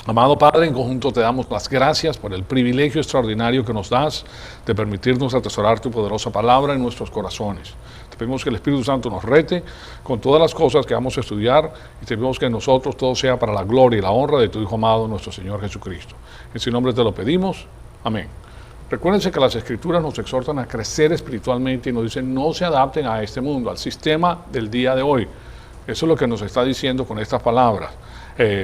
Amado Padre, en conjunto te damos las gracias por el privilegio extraordinario que nos das de permitirnos atesorar tu poderosa palabra en nuestros corazones. Te pedimos que el Espíritu Santo nos rete con todas las cosas que vamos a estudiar y te pedimos que en nosotros todo sea para la gloria y la honra de tu Hijo amado, nuestro Señor Jesucristo. En su nombre te lo pedimos. Amén. Recuérdense que las Escrituras nos exhortan a crecer espiritualmente y nos dicen no se adapten a este mundo, al sistema del día de hoy. Eso es lo que nos está diciendo con estas palabras.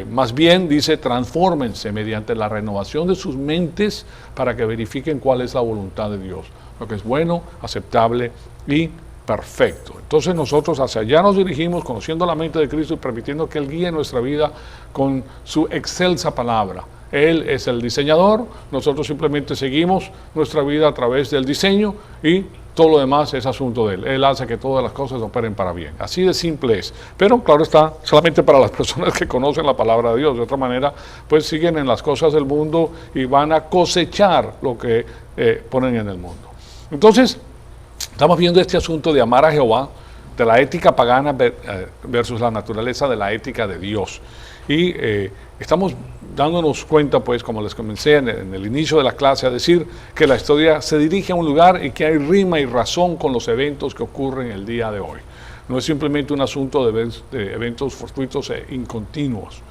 Más bien dice, transfórmense mediante la renovación de sus mentes para que verifiquen cuál es la voluntad de Dios, lo que es bueno, aceptable y perfecto. Entonces nosotros hacia allá nos dirigimos, conociendo la mente de Cristo y permitiendo que Él guíe nuestra vida con su excelsa palabra. Él es el diseñador, nosotros simplemente seguimos nuestra vida a través del diseño y todo lo demás es asunto de Él. Él hace que todas las cosas operen para bien. Así de simple es. Pero claro está, solamente para las personas que conocen la palabra de Dios. De otra manera, pues siguen en las cosas del mundo y van a cosechar lo que ponen en el mundo. Entonces, estamos viendo este asunto de amar a Jehová, de la ética pagana versus la naturaleza de la ética de Dios. Y estamos dándonos cuenta, pues, como les comencé en el inicio de la clase, a decir que la historia se dirige a un lugar y que hay rima y razón con los eventos que ocurren el día de hoy. No es simplemente un asunto de eventos fortuitos e incontinuos.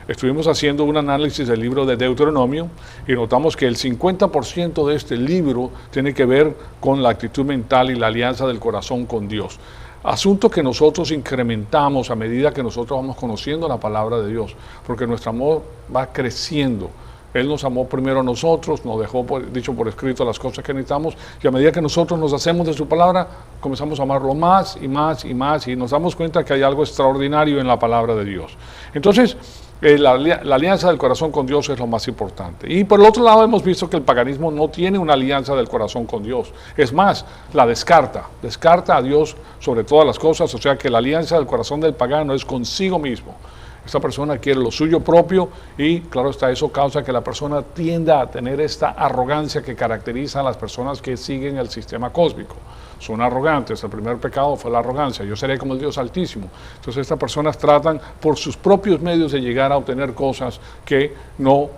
Estuvimos haciendo un análisis del libro de Deuteronomio y notamos que el 50% de este libro tiene que ver con la actitud mental y la alianza del corazón con Dios. Asunto que nosotros incrementamos a medida que nosotros vamos conociendo la palabra de Dios, porque nuestro amor va creciendo. Él nos amó primero a nosotros, nos dejó dicho por escrito las cosas que necesitamos, y a medida que nosotros nos hacemos de su palabra, comenzamos a amarlo más y más y más, y nos damos cuenta que hay algo extraordinario en la palabra de Dios. Entonces, la alianza del corazón con Dios es lo más importante. Y por el otro lado hemos visto que el paganismo no tiene una alianza del corazón con Dios. Es más, la descarta a Dios sobre todas las cosas, o sea que la alianza del corazón del pagano es consigo mismo. Esta persona quiere lo suyo propio y claro está, eso causa que la persona tienda a tener esta arrogancia que caracteriza a las personas que siguen el sistema cósmico. Son arrogantes, el primer pecado fue la arrogancia, yo seré como el Dios Altísimo. Entonces estas personas tratan por sus propios medios de llegar a obtener cosas que no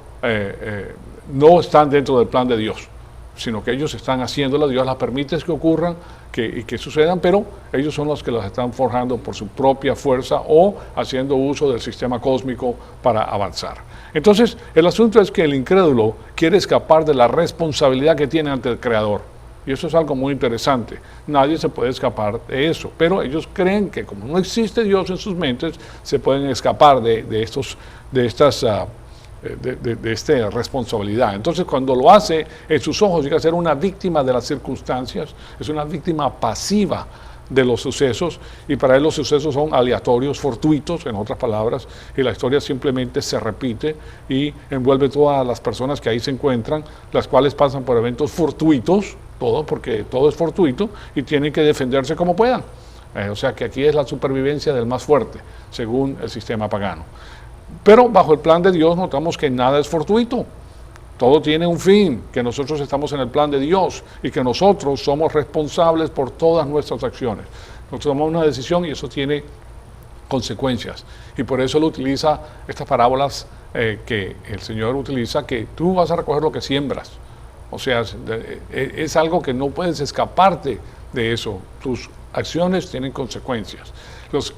están dentro del plan de Dios, sino que ellos están haciéndolas, Dios las permite que ocurran y que sucedan, pero ellos son los que las están forjando por su propia fuerza o haciendo uso del sistema cósmico para avanzar. Entonces, el asunto es que el incrédulo quiere escapar de la responsabilidad que tiene ante el Creador. Y eso es algo muy interesante. Nadie se puede escapar de eso, pero ellos creen que como no existe Dios en sus mentes, se pueden escapar de esta responsabilidad. Entonces, cuando lo hace, en sus ojos llega a ser una víctima de las circunstancias, es una víctima pasiva de los sucesos, y para él los sucesos son aleatorios, fortuitos, en otras palabras, y la historia simplemente se repite y envuelve todas las personas que ahí se encuentran, las cuales pasan por eventos fortuitos, porque todo es fortuito, y tienen que defenderse como puedan. O sea que aquí es la supervivencia del más fuerte, según el sistema pagano. Pero bajo el plan de Dios notamos que nada es fortuito. Todo tiene un fin, que nosotros estamos en el plan de Dios y que nosotros somos responsables por todas nuestras acciones. Nosotros tomamos una decisión y eso tiene consecuencias. Y por eso él utiliza estas parábolas que el Señor utiliza, que tú vas a recoger lo que siembras. O sea, es algo que no puedes escaparte de eso. Tus acciones tienen consecuencias.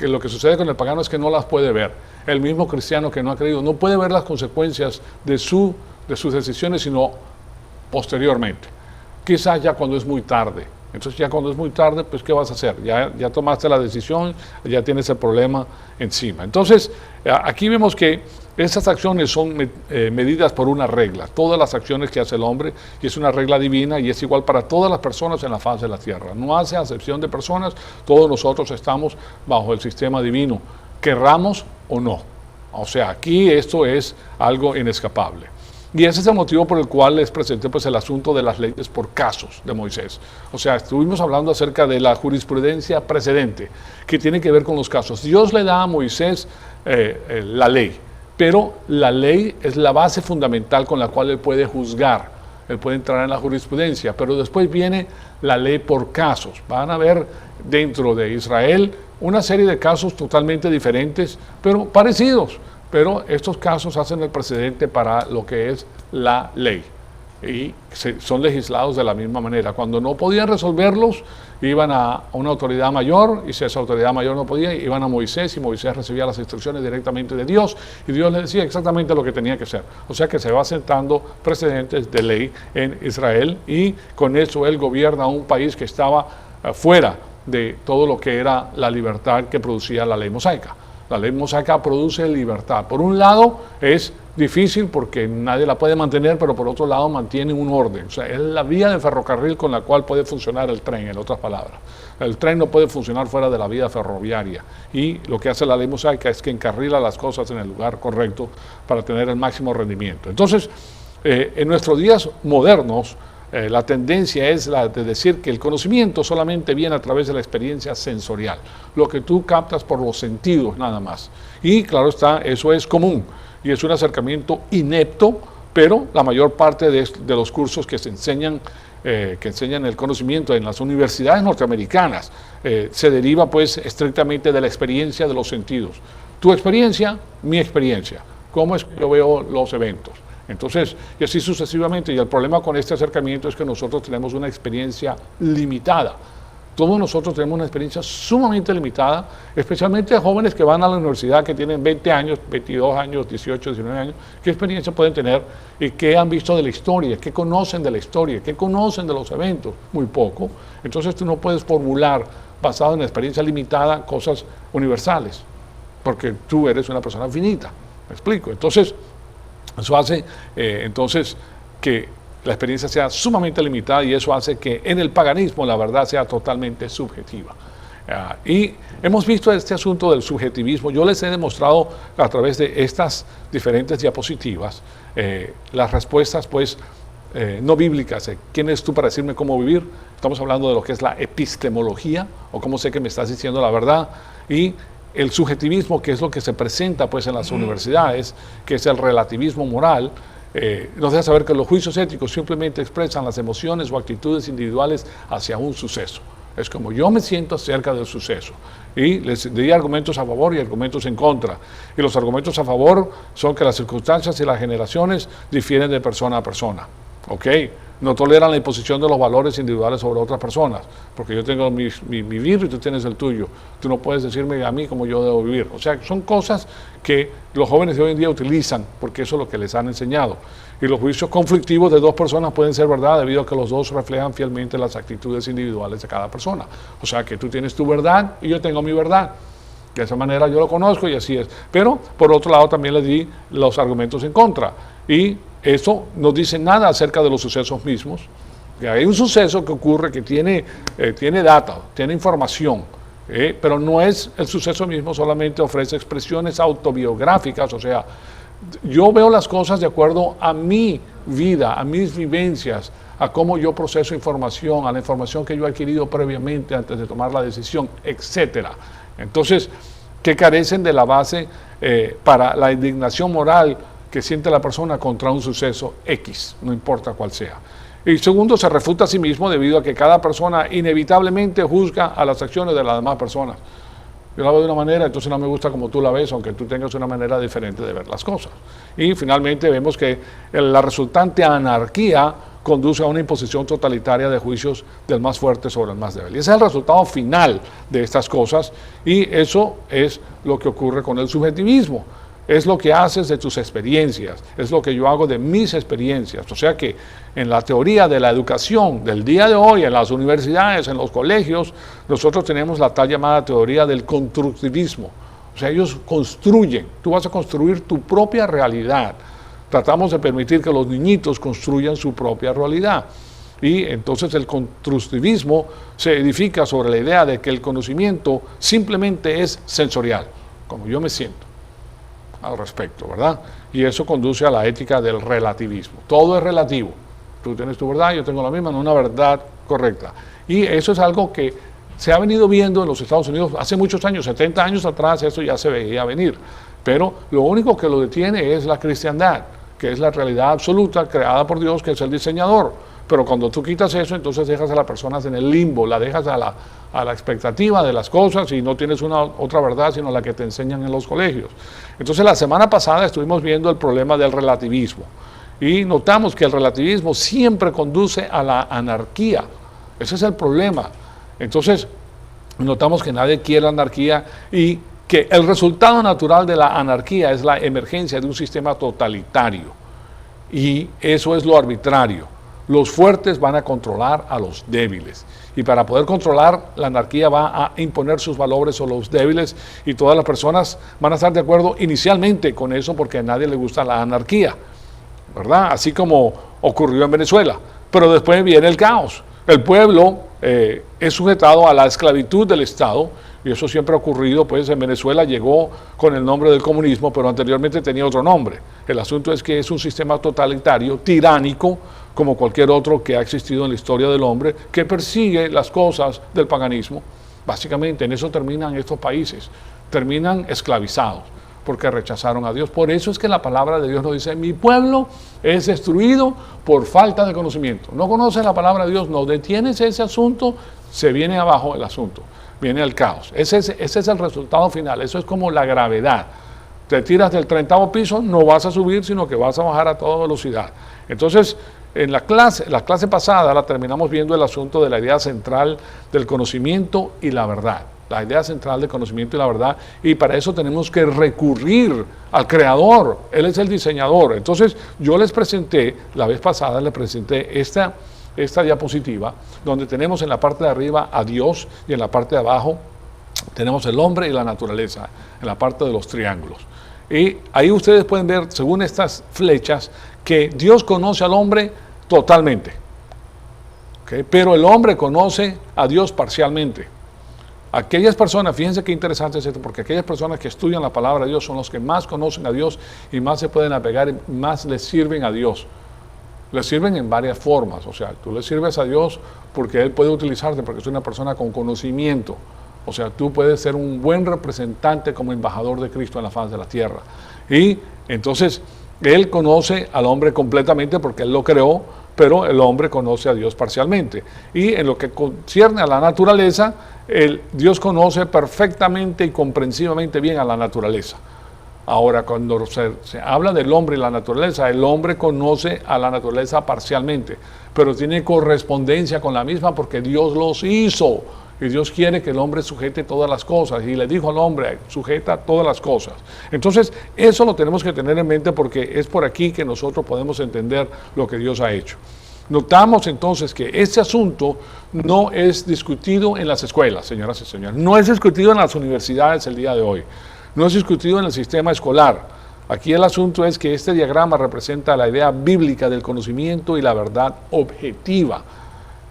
Lo que sucede con el pagano es que no las puede ver. El mismo cristiano que no ha creído no puede ver las consecuencias de sus decisiones, sino posteriormente. Quizás ya cuando es muy tarde. Entonces ya cuando es muy tarde, pues ¿qué vas a hacer? Ya tomaste la decisión, ya tienes el problema encima. Entonces, aquí vemos que estas acciones son medidas por una regla. Todas las acciones que hace el hombre, y es una regla divina, y es igual para todas las personas en la faz de la tierra. No hace acepción de personas, todos nosotros estamos bajo el sistema divino, querramos o no. O sea, aquí esto es algo inescapable. Y ese es el motivo por el cual les presenté pues, el asunto de las leyes por casos de Moisés. O sea, estuvimos hablando acerca de la jurisprudencia precedente, que tiene que ver con los casos. Dios le da a Moisés la ley, pero la ley es la base fundamental con la cual él puede juzgar, él puede entrar en la jurisprudencia, pero después viene la ley por casos. Van a ver dentro de Israel una serie de casos totalmente diferentes, pero parecidos. pero estos casos hacen el precedente para lo que es la ley y son legislados de la misma manera. Cuando no podían resolverlos, iban a una autoridad mayor, y si esa autoridad mayor no podía, iban a Moisés, y Moisés recibía las instrucciones directamente de Dios, y Dios le decía exactamente lo que tenía que hacer. O sea que se va sentando precedentes de ley en Israel, y con eso él gobierna un país que estaba fuera de todo lo que era la libertad que producía la ley mosaica. La ley mosaica produce libertad. Por un lado es difícil porque nadie la puede mantener, pero por otro lado mantiene un orden. O sea, es la vía de ferrocarril con la cual puede funcionar el tren, en otras palabras. El tren no puede funcionar fuera de la vía ferroviaria. Y lo que hace la ley mosaica es que encarrila las cosas en el lugar correcto para tener el máximo rendimiento. Entonces, en nuestros días modernos, la tendencia es la de decir que el conocimiento solamente viene a través de la experiencia sensorial, lo que tú captas por los sentidos nada más. Y claro está, eso es común y es un acercamiento inepto, pero la mayor parte de los cursos que enseñan el conocimiento en las universidades norteamericanas se deriva pues estrictamente de la experiencia de los sentidos. Tu experiencia, mi experiencia. ¿Cómo es que yo veo los eventos? Entonces, y así sucesivamente, y el problema con este acercamiento es que nosotros tenemos una experiencia limitada. Todos nosotros tenemos una experiencia sumamente limitada, especialmente jóvenes que van a la universidad, que tienen 20 años, 22 años, 18, 19 años. ¿Qué experiencia pueden tener y qué han visto de la historia? ¿Qué conocen de la historia? ¿Qué conocen de los eventos? Muy poco. Entonces tú no puedes formular, basado en la experiencia limitada, cosas universales, porque tú eres una persona finita. ¿Me explico? Entonces, eso hace entonces que la experiencia sea sumamente limitada y eso hace que en el paganismo la verdad sea totalmente subjetiva. Y hemos visto este asunto del subjetivismo. Yo les he demostrado a través de estas diferentes diapositivas las respuestas pues no bíblicas. ¿Quién eres tú para decirme cómo vivir? Estamos hablando de lo que es la epistemología o cómo sé que me estás diciendo la verdad, y el subjetivismo, que es lo que se presenta pues en las universidades, que es el relativismo moral, nos deja saber que los juicios éticos simplemente expresan las emociones o actitudes individuales hacia un suceso. Es como yo me siento acerca del suceso. Y les di argumentos a favor y argumentos en contra. Y los argumentos a favor son que las circunstancias y las generaciones difieren de persona a persona. ¿Ok? No toleran la imposición de los valores individuales sobre otras personas, porque yo tengo mi vivir y tú tienes el tuyo. Tú no puedes decirme a mí cómo yo debo vivir. O sea, son cosas que los jóvenes de hoy en día utilizan, porque eso es lo que les han enseñado. Y los juicios conflictivos de dos personas pueden ser verdad debido a que los dos reflejan fielmente las actitudes individuales de cada persona. O sea, que tú tienes tu verdad y yo tengo mi verdad. De esa manera yo lo conozco y así es. Pero, por otro lado, también les di los argumentos en contra. Y eso no dice nada acerca de los sucesos mismos. Que hay un suceso que ocurre que tiene data, tiene información, pero no es el suceso mismo, solamente ofrece expresiones autobiográficas. O sea, yo veo las cosas de acuerdo a mi vida, a mis vivencias, a cómo yo proceso información, a la información que yo he adquirido previamente antes de tomar la decisión, etcétera. Entonces, que carecen de la base para la indignación moral que siente la persona contra un suceso X, no importa cuál sea. Y segundo, se refuta a sí mismo debido a que cada persona inevitablemente juzga a las acciones de las demás personas. Yo la veo de una manera, entonces no me gusta como tú la ves, aunque tú tengas una manera diferente de ver las cosas. Y finalmente vemos que la resultante anarquía conduce a una imposición totalitaria de juicios del más fuerte sobre el más débil. Y ese es el resultado final de estas cosas, y eso es lo que ocurre con el subjetivismo. Es lo que haces de tus experiencias, es lo que yo hago de mis experiencias. O sea que en la teoría de la educación del día de hoy, en las universidades, en los colegios, nosotros tenemos la tal llamada teoría del constructivismo. O sea, ellos construyen, tú vas a construir tu propia realidad. Tratamos de permitir que los niñitos construyan su propia realidad. Y entonces el constructivismo se edifica sobre la idea de que el conocimiento simplemente es sensorial, como yo me siento al respecto, ¿verdad? Y eso conduce a la ética del relativismo. Todo es relativo. Tú tienes tu verdad, yo tengo la misma, no una verdad correcta. Y eso es algo que se ha venido viendo en los Estados Unidos hace muchos años, 70 años atrás, eso ya se veía venir. Pero lo único que lo detiene es la cristiandad, que es la realidad absoluta creada por Dios, que es el diseñador. Pero cuando tú quitas eso, entonces dejas a las personas en el limbo, la dejas a la expectativa de las cosas y no tienes otra verdad sino la que te enseñan en los colegios. Entonces la semana pasada estuvimos viendo el problema del relativismo y notamos que el relativismo siempre conduce a la anarquía. Ese es el problema. Entonces notamos que nadie quiere anarquía y que el resultado natural de la anarquía es la emergencia de un sistema totalitario. Y eso es lo arbitrario. Los fuertes van a controlar a los débiles. Y para poder controlar, la anarquía va a imponer sus valores a los débiles y todas las personas van a estar de acuerdo inicialmente con eso porque a nadie le gusta la anarquía, ¿verdad? Así como ocurrió en Venezuela. Pero después viene el caos. El pueblo es sujetado a la esclavitud del Estado y eso siempre ha ocurrido, pues en Venezuela llegó con el nombre del comunismo, pero anteriormente tenía otro nombre. El asunto es que es un sistema totalitario, tiránico, como cualquier otro que ha existido en la historia del hombre, que persigue las cosas del paganismo. Básicamente en eso terminan estos países, terminan esclavizados, porque rechazaron a Dios. Por eso es que la palabra de Dios nos dice, mi pueblo es destruido por falta de conocimiento. No conoces la palabra de Dios, no detienes ese asunto, se viene abajo el asunto, viene el caos. Ese es el resultado final, eso es como la gravedad. Te tiras del 30º piso, no vas a subir, sino que vas a bajar a toda velocidad. Entonces, en la clase pasada la terminamos viendo el asunto de la idea central del conocimiento y la verdad. La idea central del conocimiento y la verdad, y para eso tenemos que recurrir al Creador, Él es el diseñador. Entonces yo les presenté, la vez pasada les presenté esta diapositiva, donde tenemos en la parte de arriba a Dios y en la parte de abajo tenemos el hombre y la naturaleza, en la parte de los triángulos. Y ahí ustedes pueden ver, según estas flechas, que Dios conoce al hombre totalmente, ¿okay? Pero el hombre conoce a Dios parcialmente. Aquellas personas, fíjense qué interesante es esto, porque aquellas personas que estudian la palabra de Dios son los que más conocen a Dios y más se pueden apegar y más les sirven a Dios. Les sirven en varias formas, o sea, tú le sirves a Dios porque Él puede utilizarte, porque es una persona con conocimiento. O sea, tú puedes ser un buen representante como embajador de Cristo en la faz de la tierra. Y entonces, Él conoce al hombre completamente porque Él lo creó, pero el hombre conoce a Dios parcialmente. Y en lo que concierne a la naturaleza, Dios conoce perfectamente y comprensivamente bien a la naturaleza. Ahora, cuando se habla del hombre y la naturaleza, el hombre conoce a la naturaleza parcialmente, pero tiene correspondencia con la misma porque Dios los hizo. Y Dios quiere que el hombre sujete todas las cosas. Y le dijo al hombre, sujeta todas las cosas. Entonces, eso lo tenemos que tener en mente porque es por aquí que nosotros podemos entender lo que Dios ha hecho. Notamos entonces que este asunto no es discutido en las escuelas, señoras y señores. No es discutido en las universidades el día de hoy. No es discutido en el sistema escolar. Aquí el asunto es que este diagrama representa la idea bíblica del conocimiento y la verdad objetiva.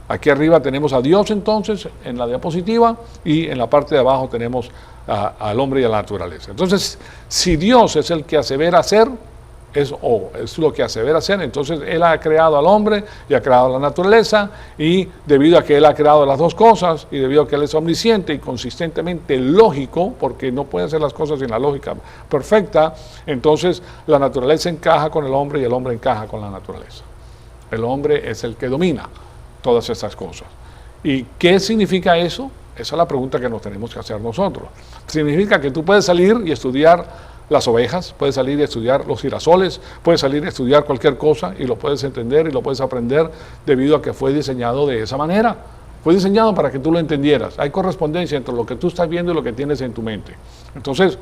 Aquí arriba tenemos a Dios entonces en la diapositiva y en la parte de abajo tenemos al hombre y a la naturaleza. Entonces, si Dios es el que asevera ser, es lo que asevera ser, entonces Él ha creado al hombre y ha creado la naturaleza y debido a que Él ha creado las dos cosas y debido a que Él es omnisciente y consistentemente lógico, porque no puede hacer las cosas sin la lógica perfecta, entonces la naturaleza encaja con el hombre y el hombre encaja con la naturaleza. El hombre es el que domina todas estas cosas. ¿Y qué significa eso? Esa es la pregunta que nos tenemos que hacer nosotros. Significa que tú puedes salir y estudiar las ovejas, puedes salir y estudiar los girasoles, puedes salir y estudiar cualquier cosa y lo puedes entender y lo puedes aprender debido a que fue diseñado de esa manera. Fue diseñado para que tú lo entendieras. Hay correspondencia entre lo que tú estás viendo y lo que tienes en tu mente. Entonces,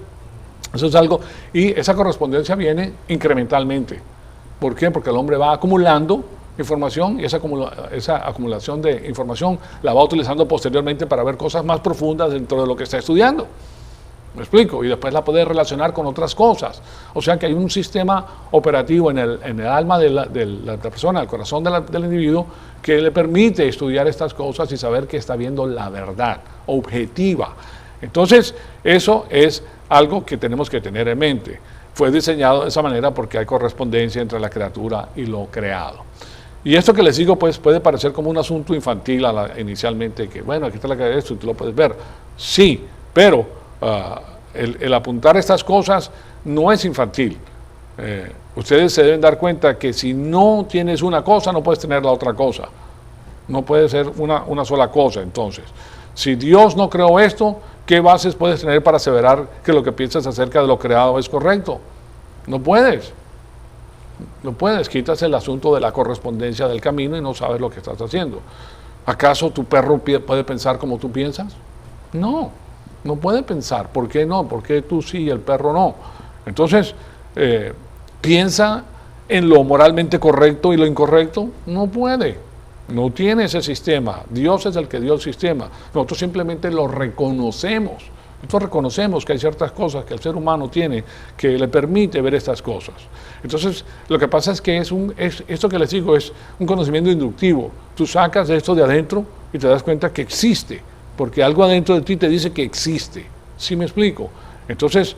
eso es algo, y esa correspondencia viene incrementalmente. ¿Por qué? Porque el hombre va acumulando información y esa acumulación de información la va utilizando posteriormente para ver cosas más profundas dentro de lo que está estudiando. ¿Me explico? Y después la puede relacionar con otras cosas. O sea que hay un sistema operativo en el alma de la persona, el corazón del individuo, que le permite estudiar estas cosas y saber que está viendo la verdad objetiva. Entonces, eso es algo que tenemos que tener en mente. Fue diseñado de esa manera porque hay correspondencia entre la criatura y lo creado. Y esto que les digo, pues puede parecer como un asunto infantil inicialmente, que bueno, aquí está la cara de esto y tú lo puedes ver. Sí, pero el apuntar estas cosas no es infantil. Ustedes se deben dar cuenta que si no tienes una cosa, no puedes tener la otra cosa. No puede ser una sola cosa. Entonces, si Dios no creó esto, ¿qué bases puedes tener para aseverar que lo que piensas acerca de lo creado es correcto? No puedes. No puedes. Quitas el asunto de la correspondencia del camino y no sabes lo que estás haciendo. ¿Acaso tu perro puede pensar como tú piensas? No, no puede pensar. ¿Por qué no? ¿Por qué tú sí y el perro no? Entonces, piensa en lo moralmente correcto y lo incorrecto. No puede. No tiene ese sistema. Dios es el que dio el sistema. Nosotros simplemente lo reconocemos. Nosotros reconocemos que hay ciertas cosas que el ser humano tiene que le permite ver estas cosas. Entonces, lo que pasa es que esto que les digo es un conocimiento inductivo. Tú sacas esto de adentro y te das cuenta que existe, porque algo adentro de ti te dice que existe. ¿Sí me explico? Entonces,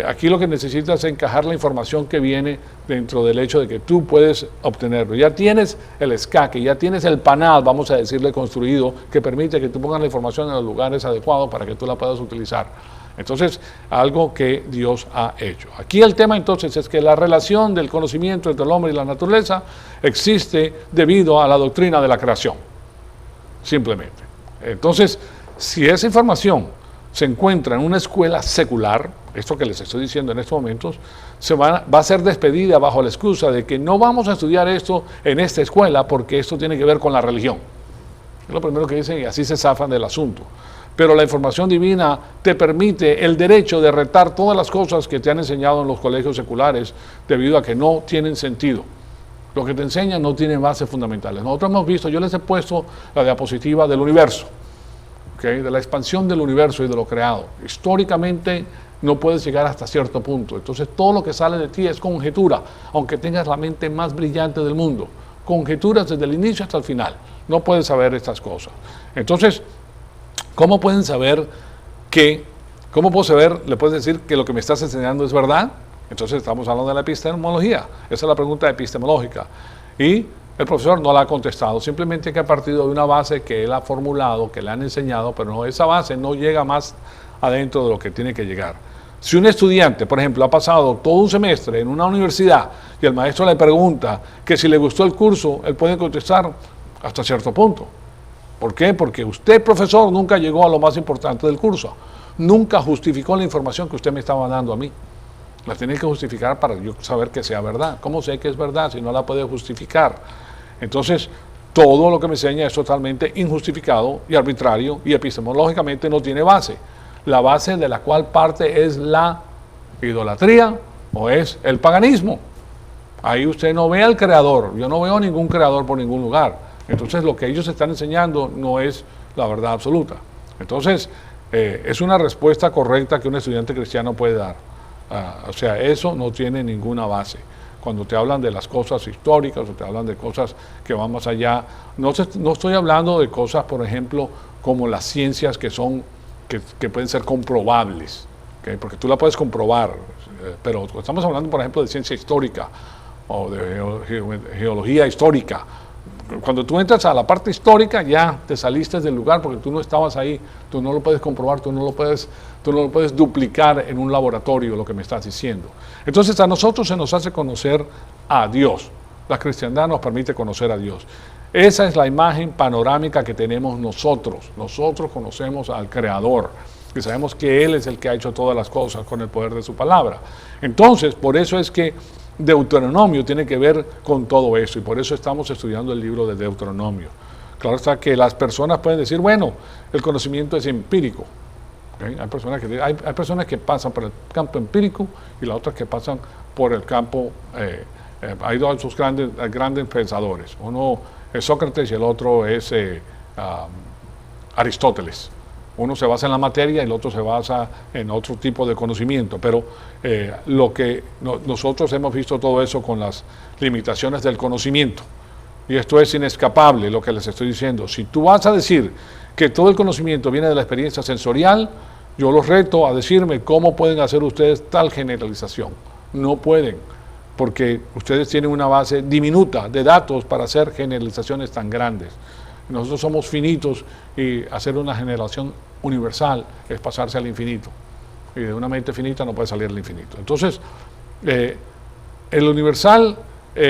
aquí lo que necesitas es encajar la información que viene dentro del hecho de que tú puedes obtenerlo. Ya tienes el escaque, ya tienes el panal, vamos a decirle, construido, que permite que tú pongas la información en los lugares adecuados para que tú la puedas utilizar. Entonces, algo que Dios ha hecho. Aquí el tema entonces es que la relación del conocimiento entre el hombre y la naturaleza existe debido a la doctrina de la creación. Simplemente. Entonces, si esa información se encuentra en una escuela secular, esto que les estoy diciendo en estos momentos, va a ser despedida bajo la excusa de que no vamos a estudiar esto en esta escuela porque esto tiene que ver con la religión. Es lo primero que dicen y así se zafan del asunto. Pero la información divina te permite el derecho de retar todas las cosas que te han enseñado en los colegios seculares debido a que no tienen sentido. Lo que te enseñan no tiene bases fundamentales. Nosotros hemos visto, yo les he puesto la diapositiva del universo. De la expansión del universo y de lo creado. Históricamente no puedes llegar hasta cierto punto. Entonces todo lo que sale de ti es conjetura, aunque tengas la mente más brillante del mundo. Conjeturas desde el inicio hasta el final. No puedes saber estas cosas. Entonces, ¿cómo pueden saber cómo puedo saber, le puedes decir que lo que me estás enseñando es verdad? Entonces estamos hablando de la epistemología. Esa es la pregunta epistemológica. Y el profesor no la ha contestado, simplemente que ha partido de una base que él ha formulado, que le han enseñado, pero no, esa base no llega más adentro de lo que tiene que llegar. Si un estudiante, por ejemplo, ha pasado todo un semestre en una universidad y el maestro le pregunta que si le gustó el curso, él puede contestar hasta cierto punto. ¿Por qué? Porque usted, profesor, nunca llegó a lo más importante del curso. Nunca justificó la información que usted me estaba dando a mí. La tiene que justificar para yo saber que sea verdad. ¿Cómo sé que es verdad si no la puede justificar? Entonces, todo lo que me enseña es totalmente injustificado y arbitrario y epistemológicamente no tiene base. La base de la cual parte es la idolatría o es el paganismo. Ahí usted no ve al creador. Yo no veo ningún creador por ningún lugar. Entonces, lo que ellos están enseñando no es la verdad absoluta. Entonces, es una respuesta correcta que un estudiante cristiano puede dar. O sea, eso no tiene ninguna base. Cuando te hablan de las cosas históricas o te hablan de cosas que van más allá, no estoy hablando de cosas, por ejemplo, como las ciencias que pueden ser comprobables, ¿okay? Porque tú la puedes comprobar, pero estamos hablando, por ejemplo, de ciencia histórica o de geología histórica. Cuando tú entras a la parte histórica ya te saliste del lugar porque tú no estabas ahí, tú no lo puedes comprobar, tú no lo puedes duplicar en un laboratorio lo que me estás diciendo. Entonces a nosotros se nos hace conocer a Dios. La cristiandad nos permite conocer a Dios. Esa es la imagen panorámica que tenemos nosotros. Nosotros conocemos al Creador y sabemos que Él es el que ha hecho todas las cosas con el poder de su palabra. Entonces, por eso es que Deuteronomio tiene que ver con todo eso y por eso estamos estudiando el libro de Deuteronomio. Claro está que las personas pueden decir, bueno, el conocimiento es empírico. ¿Okay? Hay personas que pasan por el campo empírico y las otras que pasan por el campo, hay dos grandes pensadores, uno es Sócrates y el otro es Aristóteles. Uno se basa en la materia y el otro se basa en otro tipo de conocimiento, pero lo que nosotros hemos visto todo eso con las limitaciones del conocimiento. Y esto es inescapable lo que les estoy diciendo. Si tú vas a decir que todo el conocimiento viene de la experiencia sensorial, yo los reto a decirme cómo pueden hacer ustedes tal generalización. No pueden, porque ustedes tienen una base diminuta de datos para hacer generalizaciones tan grandes. Nosotros somos finitos y hacer una generación universal es pasarse al infinito. Y de una mente finita no puede salir al infinito. Entonces, el universal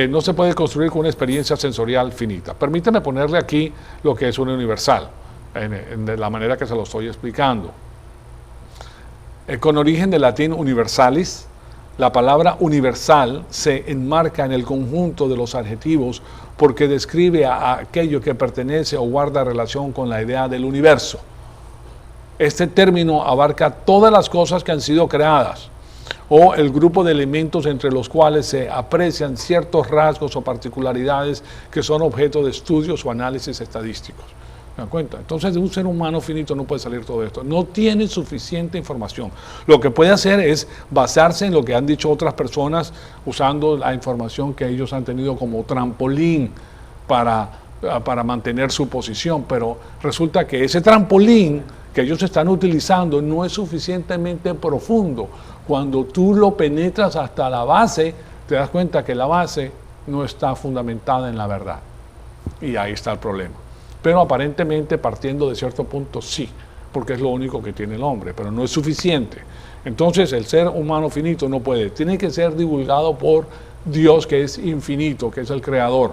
no se puede construir con una experiencia sensorial finita. Permítame ponerle aquí lo que es un universal, de la manera que se lo estoy explicando. Con origen del latín universalis, la palabra universal se enmarca en el conjunto de los adjetivos porque describe a aquello que pertenece o guarda relación con la idea del universo. Este término abarca todas las cosas que han sido creadas o el grupo de elementos entre los cuales se aprecian ciertos rasgos o particularidades que son objeto de estudios o análisis estadísticos. ¿Me dan cuenta? Entonces, de un ser humano finito no puede salir todo esto. No tiene suficiente información. Lo que puede hacer es basarse en lo que han dicho otras personas usando la información que ellos han tenido como trampolín para mantener su posición. Pero resulta que ese trampolín que ellos están utilizando no es suficientemente profundo. Cuando tú lo penetras hasta la base, te das cuenta que la base no está fundamentada en la verdad. Y ahí está el problema. Pero aparentemente, partiendo de cierto punto, sí, porque es lo único que tiene el hombre, pero no es suficiente. Entonces, el ser humano finito no puede. Tiene que ser divulgado por Dios, que es infinito, que es el creador.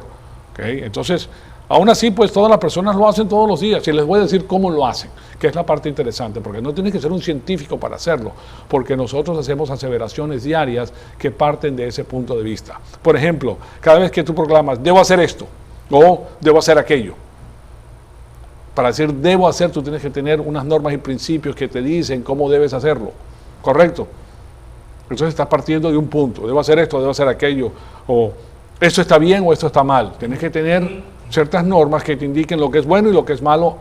¿Okay? Entonces, aún así, pues todas las personas lo hacen todos los días. Y les voy a decir cómo lo hacen, que es la parte interesante, porque no tienes que ser un científico para hacerlo, porque nosotros hacemos aseveraciones diarias que parten de ese punto de vista. Por ejemplo, cada vez que tú proclamas, debo hacer esto, o debo hacer aquello. Para decir debo hacer, tú tienes que tener unas normas y principios que te dicen cómo debes hacerlo, ¿correcto? Entonces estás partiendo de un punto, debo hacer esto, debo hacer aquello, o esto está bien o esto está mal. Tienes que tener ciertas normas que te indiquen lo que es bueno y lo que es malo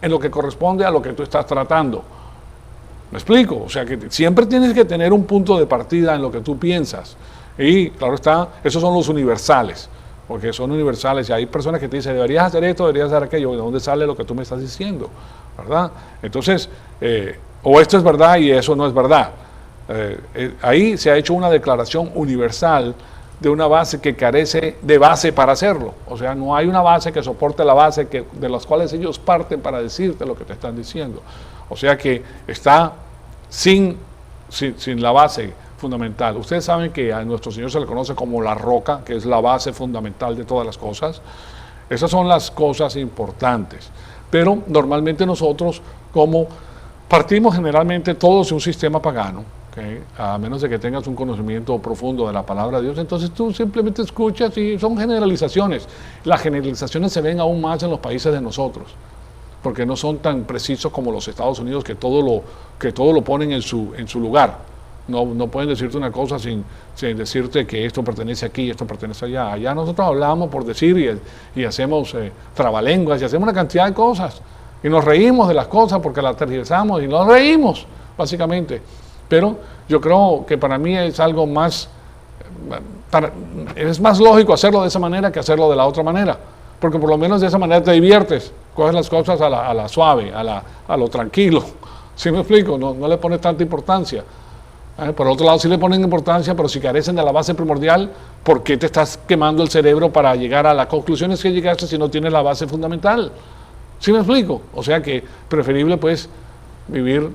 en lo que corresponde a lo que tú estás tratando. ¿Me explico? O sea que siempre tienes que tener un punto de partida en lo que tú piensas. Y claro está, esos son los universales. Porque son universales y hay personas que te dicen, deberías hacer esto, deberías hacer aquello, ¿de dónde sale lo que tú me estás diciendo? ¿Verdad? Entonces, o esto es verdad y eso no es verdad. Ahí se ha hecho una declaración universal de una base que carece de base para hacerlo. O sea, no hay una base que soporte la base de las cuales ellos parten para decirte lo que te están diciendo. O sea que está sin la base fundamental. Ustedes saben que a nuestro Señor se le conoce como la roca, que es la base fundamental de todas las cosas. Esas son las cosas importantes. Pero normalmente nosotros, como partimos generalmente todos de un sistema pagano, ¿okay? A menos de que tengas un conocimiento profundo de la palabra de Dios, entonces tú simplemente escuchas y son generalizaciones. Las generalizaciones se ven aún más en los países de nosotros, porque no son tan precisos como los Estados Unidos, que todo lo ponen en su lugar. No pueden decirte una cosa sin decirte que esto pertenece aquí, esto pertenece allá. Allá nosotros hablamos por decir y hacemos trabalenguas y hacemos una cantidad de cosas. Y nos reímos de las cosas porque las tergiversamos y nos reímos, básicamente. Pero yo creo que para mí es algo más, es más lógico hacerlo de esa manera que hacerlo de la otra manera. Porque por lo menos de esa manera te diviertes, coges las cosas a la suave, a lo tranquilo. ¿Sí me explico? No le pones tanta importancia. Por otro lado, sí le ponen importancia, pero si carecen de la base primordial, ¿por qué te estás quemando el cerebro para llegar a las conclusiones que llegaste si no tienes la base fundamental? ¿Sí me explico? O sea que preferible pues vivir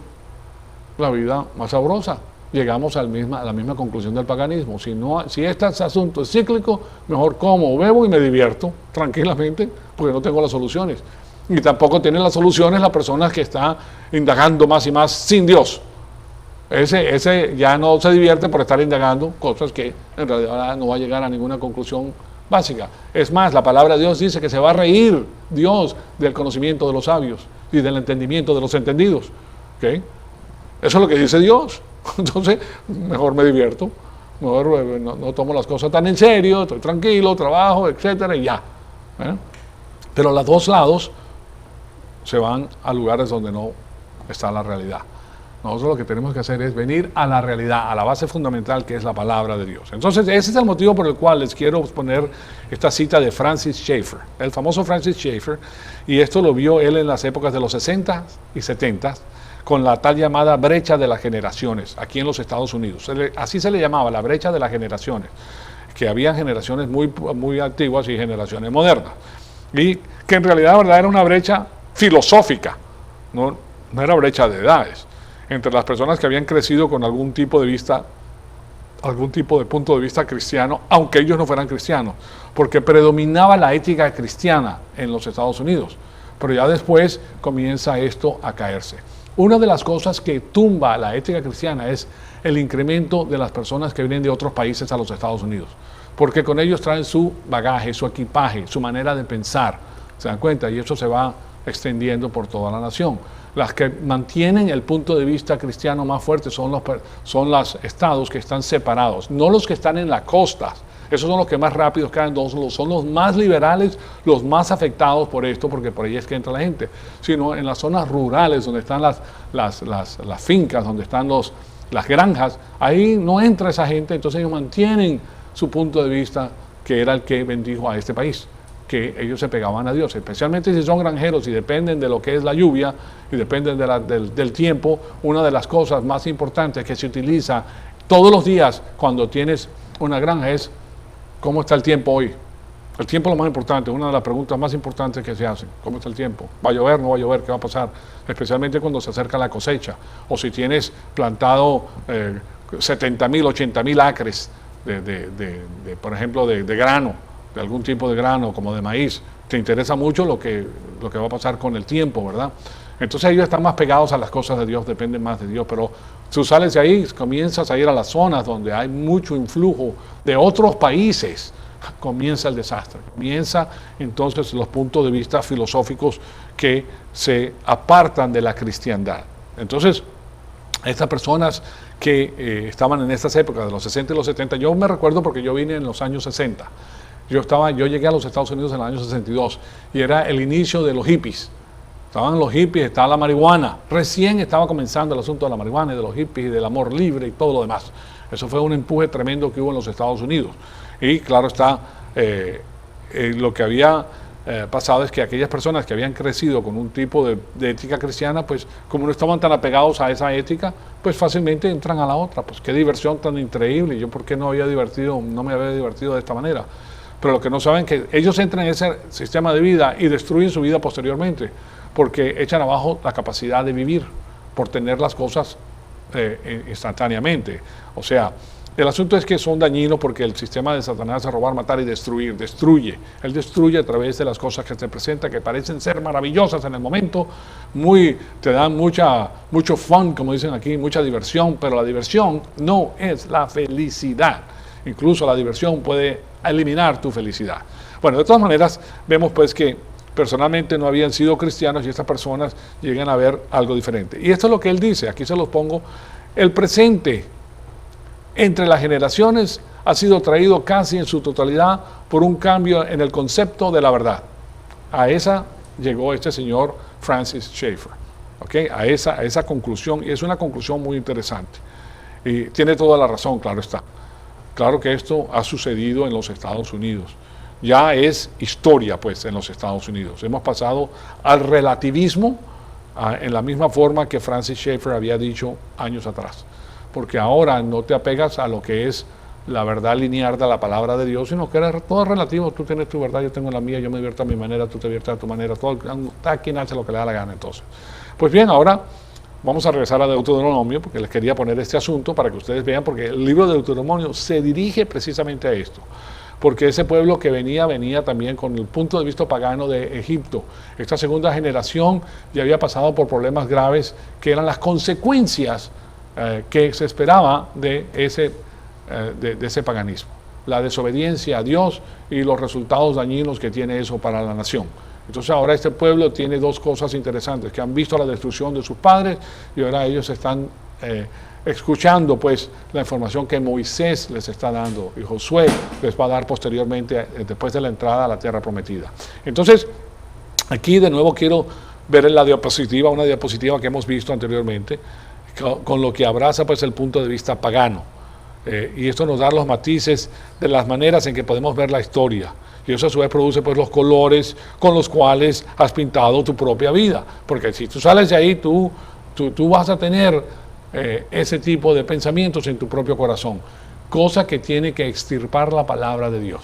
la vida más sabrosa. Llegamos a la misma conclusión del paganismo. Si este asunto es cíclico, mejor como o bebo y me divierto tranquilamente, porque no tengo las soluciones. Y tampoco tienen las soluciones las personas que están indagando más y más sin Dios. Ese ya no se divierte por estar indagando cosas que en realidad no va a llegar a ninguna conclusión básica. Es más, la palabra de Dios dice que se va a reír Dios del conocimiento de los sabios y del entendimiento de los entendidos. ¿Okay? Eso es lo que dice Dios. Entonces, mejor me divierto, mejor no tomo las cosas tan en serio, estoy tranquilo, trabajo, etcétera, y ya. Pero los dos lados se van a lugares donde no está la realidad. Nosotros lo que tenemos que hacer es venir a la realidad, a la base fundamental que es la palabra de Dios. Entonces, ese es el motivo por el cual les quiero poner esta cita de Francis Schaeffer, el famoso Francis Schaeffer, y esto lo vio él en las épocas de los 60 y 70 con la tal llamada brecha de las generaciones, aquí en los Estados Unidos. Así se le llamaba, la brecha de las generaciones, que había generaciones muy antiguas y generaciones modernas. Y que en realidad, ¿verdad?, era una brecha filosófica, no era brecha de edades, entre las personas que habían crecido con algún tipo de vista algún tipo de punto de vista cristiano, aunque ellos no fueran cristianos, porque predominaba la ética cristiana en los Estados Unidos, pero ya después comienza esto a caerse. Una de las cosas que tumba la ética cristiana es el incremento de las personas que vienen de otros países a los Estados Unidos, porque con ellos traen su bagaje, su equipaje, su manera de pensar, ¿se dan cuenta? Y eso se va extendiendo por toda la nación. Las que mantienen el punto de vista cristiano más fuerte son los estados que están separados, no los que están en las costas. Esos son los que más rápidos caen, son los más liberales, los más afectados por esto, porque por ahí es que entra la gente. Sino en las zonas rurales, donde están las fincas, donde están las granjas, ahí no entra esa gente, entonces ellos mantienen su punto de vista, que era el que bendijo a este país, que ellos se pegaban a Dios, especialmente si son granjeros y dependen de lo que es la lluvia y dependen del tiempo. Una de las cosas más importantes que se utiliza todos los días cuando tienes una granja es ¿cómo está el tiempo hoy? El tiempo es lo más importante, una de las preguntas más importantes que se hacen. ¿Cómo está el tiempo? ¿Va a llover? ¿No va a llover? ¿Qué va a pasar? Especialmente cuando se acerca la cosecha, o si tienes plantado 70,000, 80,000 acres por ejemplo, de grano, de algún tipo de grano, como de maíz. Te interesa mucho lo que va a pasar con el tiempo, ¿verdad? Entonces ellos están más pegados a las cosas de Dios, dependen más de Dios, pero tú sales de ahí, comienzas a ir a las zonas donde hay mucho influjo de otros países, comienza el desastre, comienza entonces los puntos de vista filosóficos que se apartan de la cristiandad. Entonces, estas personas que estaban en estas épocas de los 60 y los 70, yo me recuerdo porque yo vine en los años 60, yo llegué a los Estados Unidos en el año 62 y era el inicio de los hippies. Estaban los hippies, estaba la marihuana. Recién estaba comenzando el asunto de la marihuana y de los hippies y del amor libre y todo lo demás. Eso fue un empuje tremendo que hubo en los Estados Unidos. Y claro está, lo que había pasado es que aquellas personas que habían crecido con un tipo de ética cristiana, pues como no estaban tan apegados a esa ética, pues fácilmente entran a la otra. Pues qué diversión tan increíble. Yo por qué no me había divertido de esta manera. Pero lo que no saben es que ellos entran en ese sistema de vida y destruyen su vida posteriormente, porque echan abajo la capacidad de vivir por tener las cosas instantáneamente. O sea, el asunto es que son dañinos porque el sistema de Satanás es robar, matar y destruir, destruye. Él destruye a través de las cosas que te presenta, que parecen ser maravillosas en el momento, te dan mucho fun, como dicen aquí, mucha diversión, pero la diversión no es la felicidad. Incluso la diversión puede eliminar tu felicidad. Bueno, de todas maneras, vemos pues que personalmente no habían sido cristianos y estas personas llegan a ver algo diferente. Y esto es lo que él dice, aquí se los pongo: el presente entre las generaciones ha sido traído casi en su totalidad por un cambio en el concepto de la verdad. A esa llegó este señor Francis Schaeffer, ¿okay? a esa conclusión, y es una conclusión muy interesante. Y tiene toda la razón, claro está. Claro que esto ha sucedido en los Estados Unidos. Ya es historia, pues, en los Estados Unidos. Hemos pasado al relativismo en la misma forma que Francis Schaeffer había dicho años atrás. Porque ahora no te apegas a lo que es la verdad lineal de la palabra de Dios, sino que todo es relativo. Tú tienes tu verdad, yo tengo la mía, yo me divierto a mi manera, tú te diviertes a tu manera. Cada quien hace lo que le da la gana, entonces. Pues bien, ahora vamos a regresar a Deuteronomio, porque les quería poner este asunto para que ustedes vean, porque el libro de Deuteronomio se dirige precisamente a esto. Porque ese pueblo que venía también con el punto de vista pagano de Egipto. Esta segunda generación ya había pasado por problemas graves que eran las consecuencias que se esperaba de ese paganismo. La desobediencia a Dios y los resultados dañinos que tiene eso para la nación. Entonces ahora este pueblo tiene dos cosas interesantes, que han visto la destrucción de sus padres y ahora ellos están escuchando pues la información que Moisés les está dando y Josué les va a dar posteriormente después de la entrada a la tierra prometida. Entonces aquí de nuevo quiero ver en la diapositiva, una diapositiva que hemos visto anteriormente, con lo que abraza pues el punto de vista pagano. Y esto nos da los matices de las maneras en que podemos ver la historia. Y eso a su vez produce pues los colores con los cuales has pintado tu propia vida. Porque si tú sales de ahí, tú vas a tener ese tipo de pensamientos en tu propio corazón. Cosa que tiene que extirpar la palabra de Dios.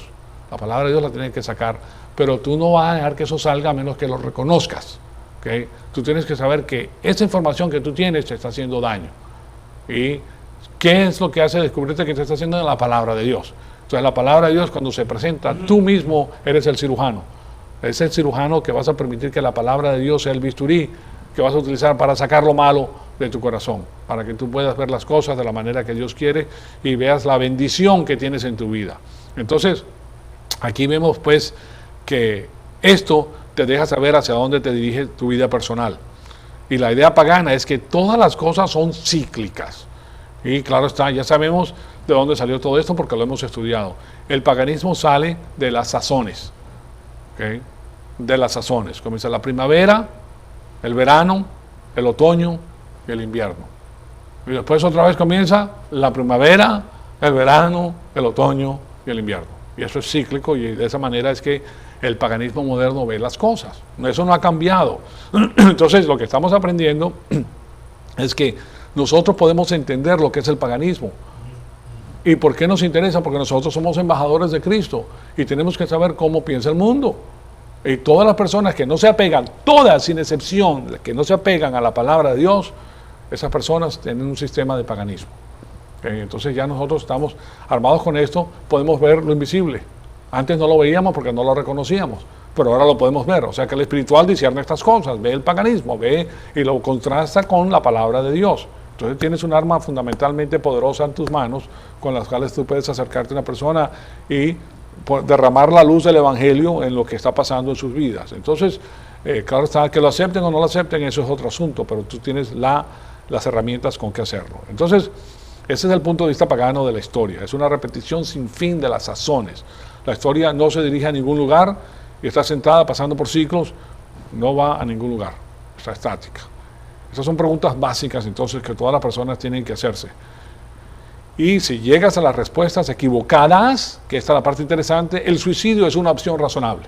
La palabra de Dios la tienes que sacar, pero tú no vas a dejar que eso salga a menos que lo reconozcas. Tú tienes que saber que esa información que tú tienes te está haciendo daño y ¿Qué es lo que hace descubrirte que te está haciendo la palabra de Dios? Entonces la palabra de Dios cuando se presenta, tú mismo eres el cirujano. Es el cirujano que vas a permitir que la palabra de Dios sea el bisturí que vas a utilizar para sacar lo malo de tu corazón, para que tú puedas ver las cosas de la manera que Dios quiere y veas la bendición que tienes en tu vida. Entonces, aquí vemos pues que esto te deja saber hacia dónde te dirige tu vida personal. Y la idea pagana es que todas las cosas son cíclicas. Y claro está, ya sabemos de dónde salió todo esto porque lo hemos estudiado. El paganismo sale de las sazones. ¿Okay? De las sazones. Comienza la primavera, el verano, el otoño y el invierno. Y después otra vez comienza la primavera, el verano, el otoño y el invierno. Y eso es cíclico y de esa manera es que el paganismo moderno ve las cosas. Eso no ha cambiado. Entonces lo que estamos aprendiendo es que nosotros podemos entender lo que es el paganismo. ¿Y por qué nos interesa? Porque nosotros somos embajadores de Cristo y tenemos que saber cómo piensa el mundo. Y todas las personas que no se apegan, todas sin excepción, que no se apegan a la palabra de Dios, esas personas tienen un sistema de paganismo. Entonces ya nosotros estamos armados con esto, podemos ver lo invisible. Antes no lo veíamos porque no lo reconocíamos, pero ahora lo podemos ver. O sea que el espiritual discierne estas cosas, ve el paganismo, ve y lo contrasta con la palabra de Dios. Entonces tienes un arma fundamentalmente poderosa en tus manos con las cuales tú puedes acercarte a una persona y derramar la luz del evangelio en lo que está pasando en sus vidas. Entonces, claro está, que lo acepten o no lo acepten, eso es otro asunto, pero tú tienes las herramientas con que hacerlo. Entonces, ese es el punto de vista pagano de la historia. Es una repetición sin fin de las sazones. La historia no se dirige a ningún lugar y está sentada pasando por ciclos, no va a ningún lugar, está estática. Esas son preguntas básicas entonces que todas las personas tienen que hacerse. Y si llegas a las respuestas equivocadas, que esta es la parte interesante, el suicidio es una opción razonable.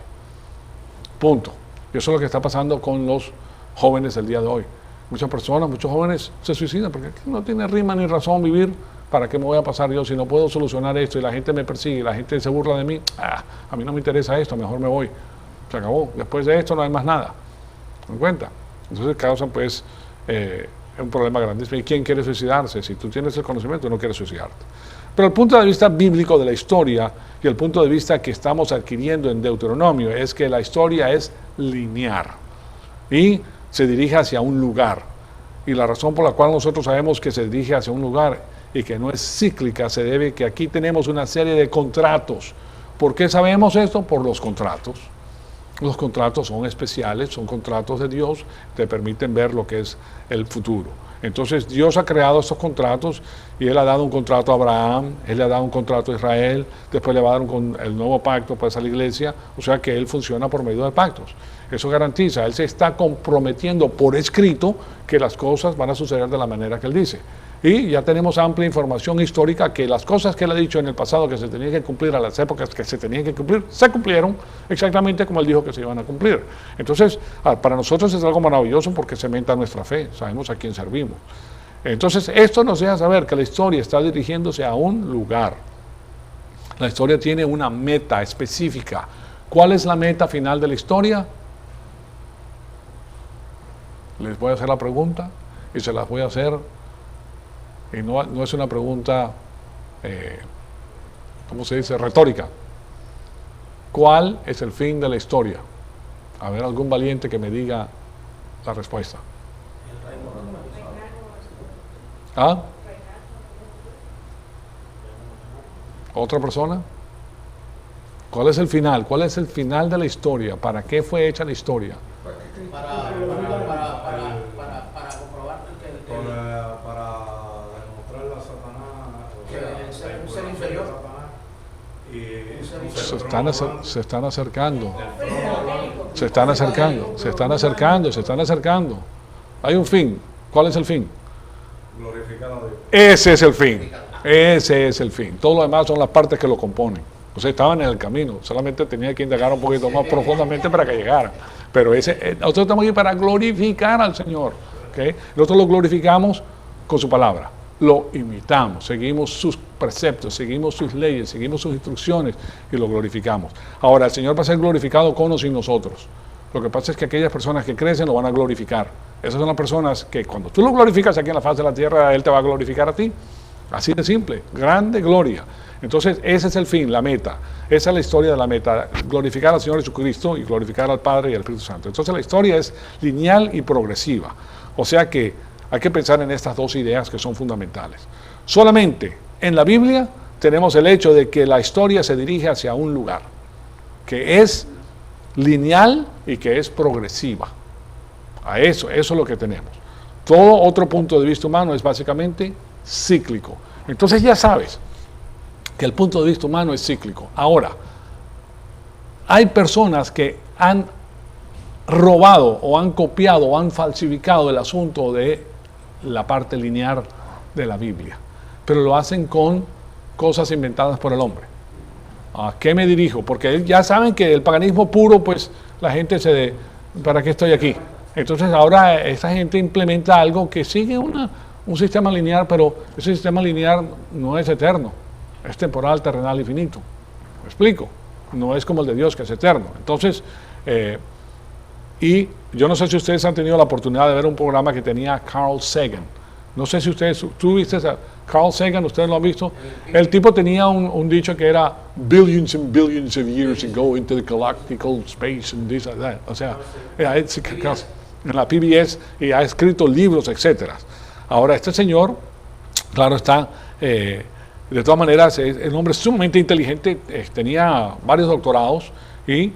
Punto. Y eso es lo que está pasando con los jóvenes del día de hoy. Muchas personas, muchos jóvenes se suicidan porque no tiene rima ni razón vivir. ¿Para qué me voy a pasar yo si no puedo solucionar esto y la gente me persigue y la gente se burla de mí? A mí no me interesa esto, mejor me voy. Se acabó. Después de esto no hay más nada. ¿Me dan cuenta? Entonces causan pues un problema grandísimo. ¿Y quién quiere suicidarse? Si tú tienes el conocimiento, no quieres suicidarte. Pero el punto de vista bíblico de la historia y el punto de vista que estamos adquiriendo en Deuteronomio es que la historia es lineal y se dirige hacia un lugar. Y la razón por la cual nosotros sabemos que se dirige hacia un lugar y que no es cíclica se debe que aquí tenemos una serie de contratos. ¿Por qué sabemos esto? Por los contratos. Los contratos son especiales, son contratos de Dios, te permiten ver lo que es el futuro. Entonces Dios ha creado estos contratos y Él ha dado un contrato a Abraham, Él le ha dado un contrato a Israel, después le va a dar el nuevo pacto pues a la iglesia, o sea que Él funciona por medio de pactos. Eso garantiza, Él se está comprometiendo por escrito que las cosas van a suceder de la manera que Él dice. Y ya tenemos amplia información histórica que las cosas que Él ha dicho en el pasado que se tenían que cumplir a las épocas que se tenían que cumplir, se cumplieron exactamente como Él dijo que se iban a cumplir. Entonces, para nosotros es algo maravilloso porque cementa nuestra fe, sabemos a quién servimos. Entonces, esto nos deja saber que la historia está dirigiéndose a un lugar. La historia tiene una meta específica. ¿Cuál es la meta final de la historia? Les voy a hacer la pregunta y se las voy a hacer. Y no es una pregunta, ¿cómo se dice? Retórica. ¿Cuál es el fin de la historia? A ver, algún valiente que me diga la respuesta. ¿Ah? ¿Otra persona? ¿Cuál es el final? ¿Cuál es el final de la historia? ¿Para qué fue hecha la historia? Para comprobar para demostrarle a Satanás que un ser inferior se están acercando. Se están acercando. Hay un fin. ¿Cuál es el fin? glorificar a Dios. Ese es el fin. Ese es el fin. Todo lo demás son las partes que lo componen. O sea, estaban en el camino. Solamente tenía que indagar un poquito más profundamente para que llegaran. Pero nosotros estamos aquí para glorificar al Señor. ¿Okay? Nosotros lo glorificamos con su palabra. Lo imitamos, seguimos sus preceptos, seguimos sus leyes, seguimos sus instrucciones y lo glorificamos. Ahora, el Señor va a ser glorificado con o sin nosotros. Lo que pasa es que aquellas personas que crecen lo van a glorificar. Esas son las personas que cuando tú lo glorificas aquí en la faz de la tierra, Él te va a glorificar a ti. Así de simple, grande gloria. Entonces, ese es el fin, la meta. Esa es la historia de la meta, glorificar al Señor Jesucristo y glorificar al Padre y al Espíritu Santo. Entonces, la historia es lineal y progresiva. O sea que hay que pensar en estas dos ideas que son fundamentales. Solamente en la Biblia tenemos el hecho de que la historia se dirige hacia un lugar, que es lineal y que es progresiva. A eso es lo que tenemos. Todo otro punto de vista humano es básicamente cíclico. Entonces ya sabes que el punto de vista humano es cíclico. Ahora, hay personas que han robado o han copiado o han falsificado el asunto de la parte lineal de la Biblia, pero lo hacen con cosas inventadas por el hombre. ¿A qué me dirijo? Porque ya saben que el paganismo puro, pues la gente ¿para qué estoy aquí? Entonces ahora esta gente implementa algo que sigue un sistema lineal, pero ese sistema lineal no es eterno, es temporal, terrenal y finito. ¿Me explico? No es como el de Dios, que es eterno. Entonces, y yo no sé si ustedes han tenido la oportunidad de ver un programa que tenía Carl Sagan. No sé si tú viste a Carl Sagan, ustedes lo han visto. El tipo tenía un dicho que era billions and billions of years ago into the galactical space and this and that. O sea, en la PBS y ha escrito libros, etcétera. Ahora, este señor, claro está, de todas maneras, es un hombre sumamente inteligente, tenía varios doctorados y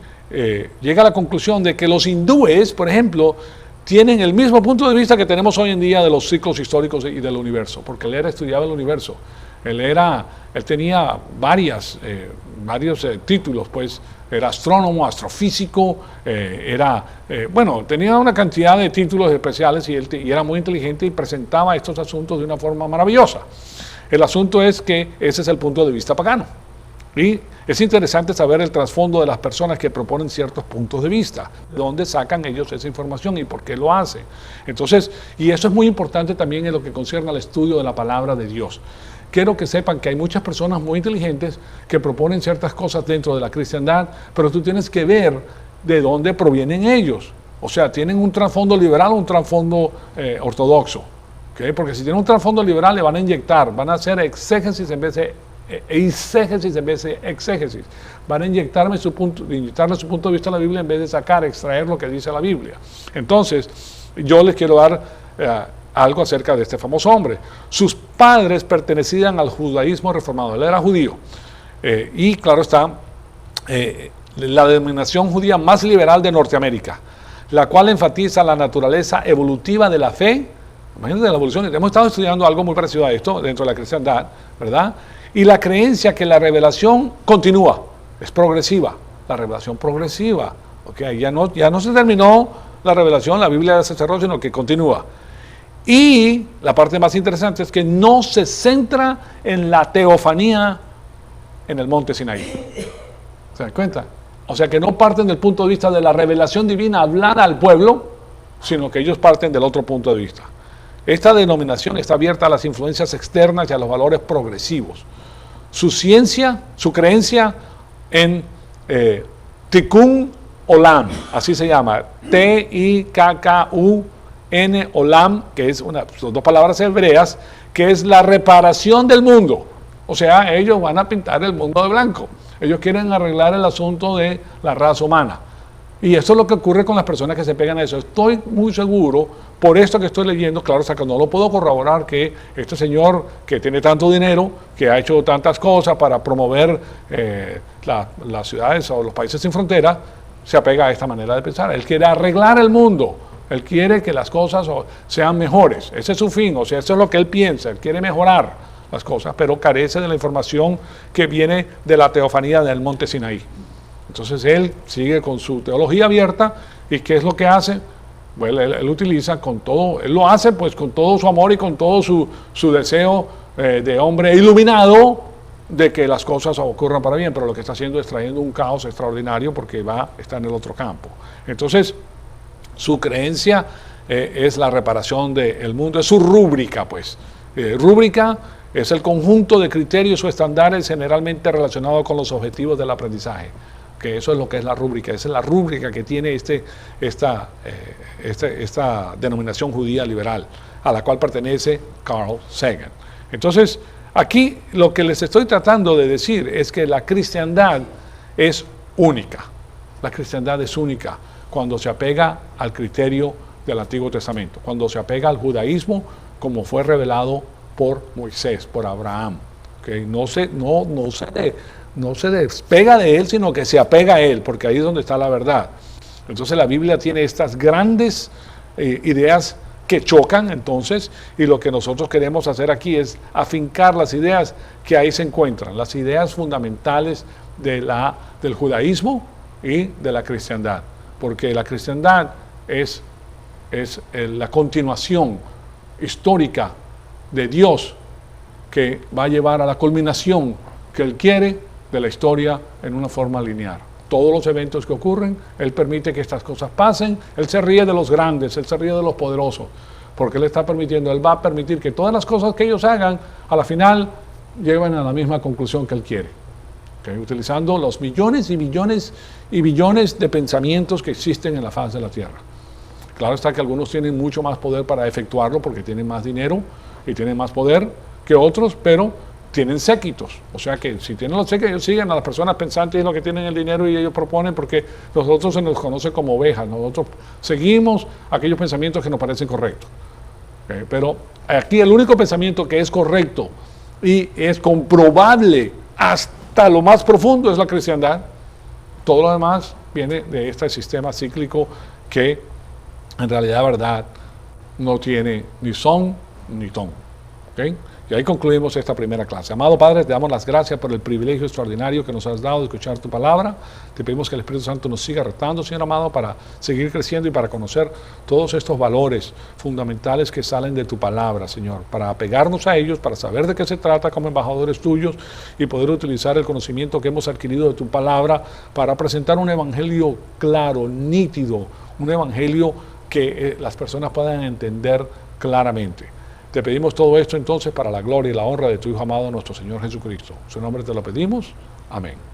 llega a la conclusión de que los hindúes, por ejemplo, tienen el mismo punto de vista que tenemos hoy en día de los ciclos históricos y del universo, porque él estudiaba el universo. Él tenía varios títulos, pues era astrónomo, astrofísico, tenía una cantidad de títulos especiales y era muy inteligente y presentaba estos asuntos de una forma maravillosa. El asunto es que ese es el punto de vista pagano. Y es interesante saber el trasfondo de las personas que proponen ciertos puntos de vista, de dónde sacan ellos esa información y por qué lo hacen. Entonces, y eso es muy importante también en lo que concierne al estudio de la palabra de Dios. Quiero que sepan que hay muchas personas muy inteligentes que proponen ciertas cosas dentro de la cristiandad, pero tú tienes que ver de dónde provienen ellos. O sea, tienen un trasfondo liberal o un trasfondo ortodoxo. ¿Okay? Porque si tienen un trasfondo liberal le van a inyectar, van a hacer exégesis en vez de eisegesis en vez de exégesis. Van a inyectarle su punto de vista a la Biblia en vez de extraer lo que dice la Biblia. Entonces, yo les quiero dar algo acerca de este famoso hombre. Sus padres pertenecían al judaísmo reformado. Él era judío. Y claro está, la denominación judía más liberal de Norteamérica, la cual enfatiza la naturaleza evolutiva de la fe. Imagínate la evolución. Hemos estado estudiando algo muy parecido a esto dentro de la cristiandad, ¿verdad? Y la creencia que la revelación continúa, es progresiva, la revelación progresiva. ¿Okay? Ya no se terminó la revelación, la Biblia se cerró, sino que continúa. Y la parte más interesante es que no se centra en la teofanía en el monte Sinaí. ¿Se dan cuenta? O sea que no parten del punto de vista de la revelación divina hablada al pueblo, sino que ellos parten del otro punto de vista. Esta denominación está abierta a las influencias externas y a los valores progresivos. Su ciencia, su creencia en Tikkun Olam, así se llama, T-I-K-K-U-N Olam, que son dos palabras hebreas, que es la reparación del mundo. O sea, ellos van a pintar el mundo de blanco. Ellos quieren arreglar el asunto de la raza humana. Y eso es lo que ocurre con las personas que se pegan a eso. Estoy muy seguro, por esto que estoy leyendo, claro, o sea, que no lo puedo corroborar, que este señor que tiene tanto dinero, que ha hecho tantas cosas para promover las ciudades o los países sin frontera, se apega a esta manera de pensar. Él quiere arreglar el mundo, él quiere que las cosas sean mejores. Ese es su fin, o sea, eso es lo que él piensa, él quiere mejorar las cosas, pero carece de la información que viene de la teofanía del monte Sinaí. Entonces él sigue con su teología abierta, y ¿qué es lo que hace? Bueno, él utiliza con todo, él lo hace pues con todo su amor y con todo su deseo de hombre iluminado de que las cosas ocurran para bien, pero lo que está haciendo es trayendo un caos extraordinario porque está en el otro campo. Entonces, su creencia es la reparación del mundo, es su rúbrica, pues. Rúbrica es el conjunto de criterios o estándares generalmente relacionados con los objetivos del aprendizaje. Que eso es lo que es la rúbrica, esa es la rúbrica que tiene esta denominación judía liberal, a la cual pertenece Carl Sagan. Entonces, Aquí lo que les estoy tratando de decir es que la cristiandad es única. La cristiandad es única cuando se apega al criterio del Antiguo Testamento, cuando se apega al judaísmo como fue revelado por Moisés, por Abraham. ¿Okay? No se despega de él, sino que se apega a él, porque ahí es donde está la verdad. Entonces la Biblia tiene estas grandes ideas que chocan, entonces, y lo que nosotros queremos hacer aquí es afincar las ideas que ahí se encuentran, las ideas fundamentales del judaísmo y de la cristiandad, porque la cristiandad es la continuación histórica de Dios que va a llevar a la culminación que Él quiere de la historia en una forma lineal. Todos los eventos que ocurren, Él permite que estas cosas pasen. Él se ríe de los grandes, Él se ríe de los poderosos, porque Él está permitiendo, Él va a permitir que todas las cosas que ellos hagan, a la final, lleven a la misma conclusión que Él quiere. ¿Okay? Utilizando los millones y billones y billones de pensamientos que existen en la faz de la tierra. Claro está que algunos tienen mucho más poder para efectuarlo, porque tienen más dinero y tienen más poder que otros, pero tienen séquitos, o sea que si tienen los séquitos, ellos siguen a las personas pensantes y los que tienen el dinero y ellos proponen, porque nosotros se nos conoce como ovejas, nosotros seguimos aquellos pensamientos que nos parecen correctos. ¿Okay? Pero aquí el único pensamiento que es correcto y es comprobable hasta lo más profundo es la cristiandad. Todo lo demás viene de este sistema cíclico que en realidad, verdad, no tiene ni son ni ton. ¿Okay? Y ahí concluimos esta primera clase. Amado Padre, te damos las gracias por el privilegio extraordinario que nos has dado de escuchar tu palabra. Te pedimos que el Espíritu Santo nos siga retando, Señor amado, para seguir creciendo y para conocer todos estos valores fundamentales que salen de tu palabra, Señor, para apegarnos a ellos, para saber de qué se trata como embajadores tuyos y poder utilizar el conocimiento que hemos adquirido de tu palabra para presentar un evangelio claro, nítido, un evangelio que las personas puedan entender claramente. Te pedimos todo esto entonces para la gloria y la honra de tu Hijo amado, nuestro Señor Jesucristo. En su nombre te lo pedimos. Amén.